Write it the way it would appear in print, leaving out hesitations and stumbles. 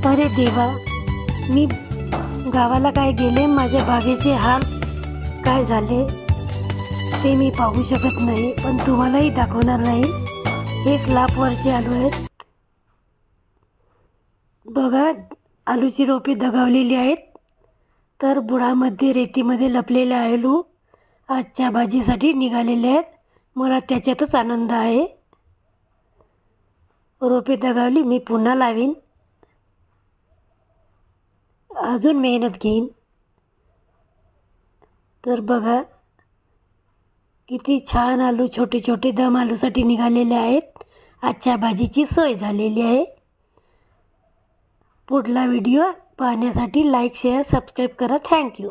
अरे देवा, मी गावाला काय गेले, माझ्या बागेचे हाल काय झाले ते मी पाहू शकत नाही, पण तुम्हालाही दाखवणार नाही. हे स्लॅबवरचे आलू आहेत बघा. आलूची रोपे दगावलेली आहेत, तर बुडामध्ये रेतीमध्ये लपलेले आलू आजच्या भाजीसाठी निघालेले आहेत. मला त्याच्यातच आनंद आहे. रोपे दगावली, मी पुन्हा लावीन, अजून मेहनत घेईन. तर बघा किती छान आलू छोटे छोटे दम आलूसाठी निघालेले आहेत. आजच्या भाजीची सोय झालेली आहे. पुढला व्हिडिओ पाहण्यासाठी लाईक शेअर सबस्क्राईब करा. थँक्यू.